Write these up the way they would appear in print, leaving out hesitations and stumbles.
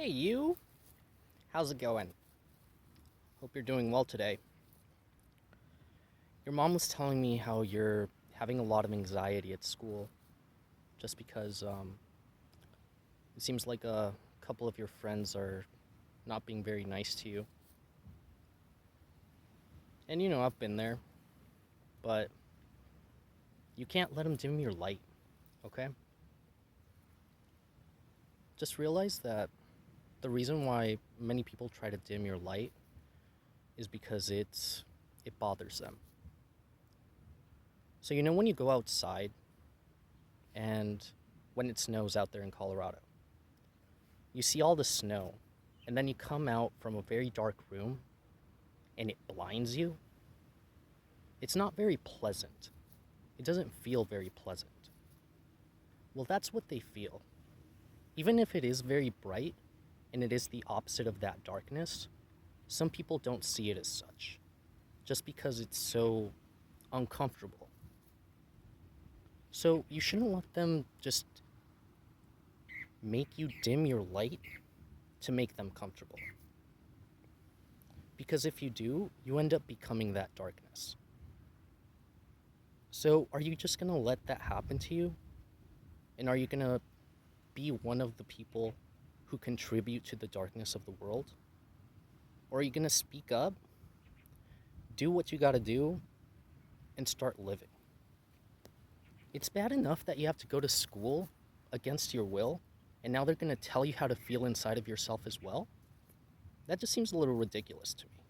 Hey, you! How's it going? Hope you're doing well today. Your mom was telling me how you're having a lot of anxiety at school just because it seems like a couple of your friends are not being very nice to you. And I've been there, but you can't let them dim your light, okay? Just realize that the reason why many people try to dim your light is because it bothers them. So when you go outside and when it snows out there in Colorado, you see all the snow, and then you come out from a very dark room and it blinds you. It's not very pleasant. It doesn't feel very pleasant. Well, that's what they feel. Even if it is very bright and it is the opposite of that darkness, some people don't see it as such just because it's so uncomfortable. So you shouldn't let them just make you dim your light to make them comfortable. Because if you do, you end up becoming that darkness. So are you just going to let that happen to you? And are you going to be one of the people who contribute to the darkness of the world? Or are you going to speak up, do what you got to do, and start living? It's bad enough that you have to go to school against your will, and now they're going to tell you how to feel inside of yourself as well? That just seems a little ridiculous to me.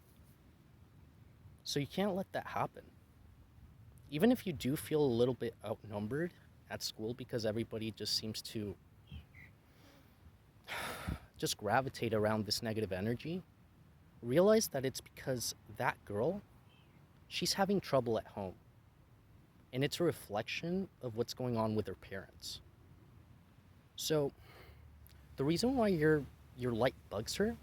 So you can't let that happen. Even if you do feel a little bit outnumbered at school because everybody just seems to just gravitate around this negative energy, realize that it's because that girl, she's having trouble at home. And it's a reflection of what's going on with her parents. So the reason why your light bugs her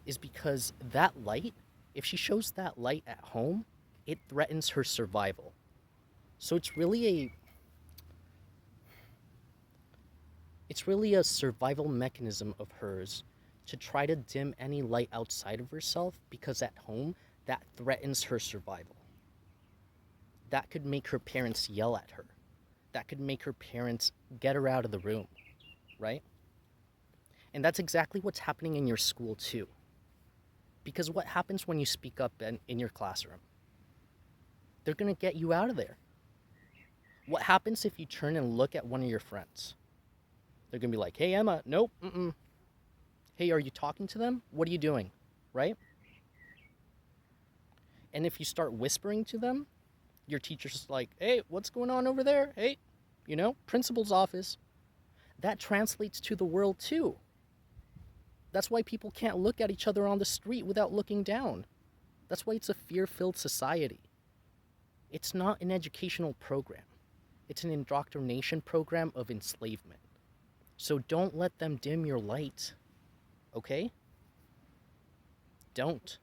is because that light, if she shows that light at home, it threatens her survival. So it's really a survival mechanism of hers to try to dim any light outside of herself, because at home that threatens her survival. That could make her parents yell at her. That could make her parents get her out of the room, right? And that's exactly what's happening in your school too. Because what happens when you speak up in your classroom? They're going to get you out of there. What happens if you turn and look at one of your friends? They're going to be like, hey, Emma, nope, mm-mm. Hey, are you talking to them? What are you doing, right? And if you start whispering to them, your teacher's like, hey, what's going on over there? Hey, principal's office. That translates to the world too. That's why people can't look at each other on the street without looking down. That's why it's a fear-filled society. It's not an educational program. It's an indoctrination program of enslavement. So don't let them dim your light, okay? Don't.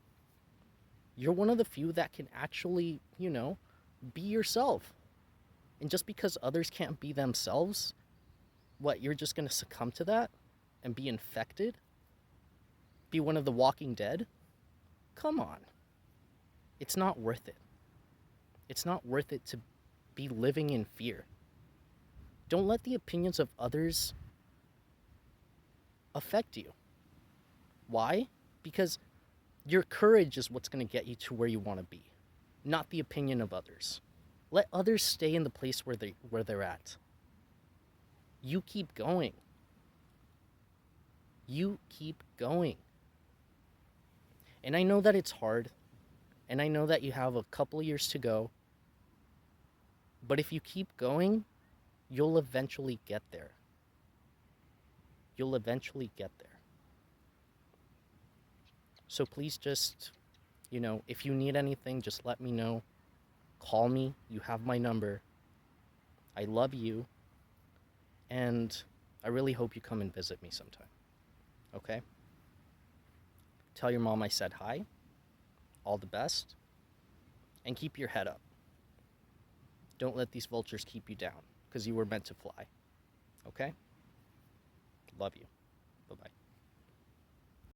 You're one of the few that can actually, be yourself. And just because others can't be themselves, what, you're just going to succumb to that and be infected? Be one of the Walking Dead? Come on. It's not worth it. It's not worth it to be living in fear. Don't let the opinions of others affect you. Why? Because your courage is what's going to get you to where you want to be, not the opinion of others. Let others stay in the place where they're at. You keep going. You keep going. And I know that it's hard, and I know that you have a couple years to go, but if you keep going, you'll eventually get there. You'll eventually get there. So please just, if you need anything, just let me know. Call me. You have my number. I love you. And I really hope you come and visit me sometime. Okay? Tell your mom I said hi. All the best. And keep your head up. Don't let these vultures keep you down, because you were meant to fly. Okay? Love you.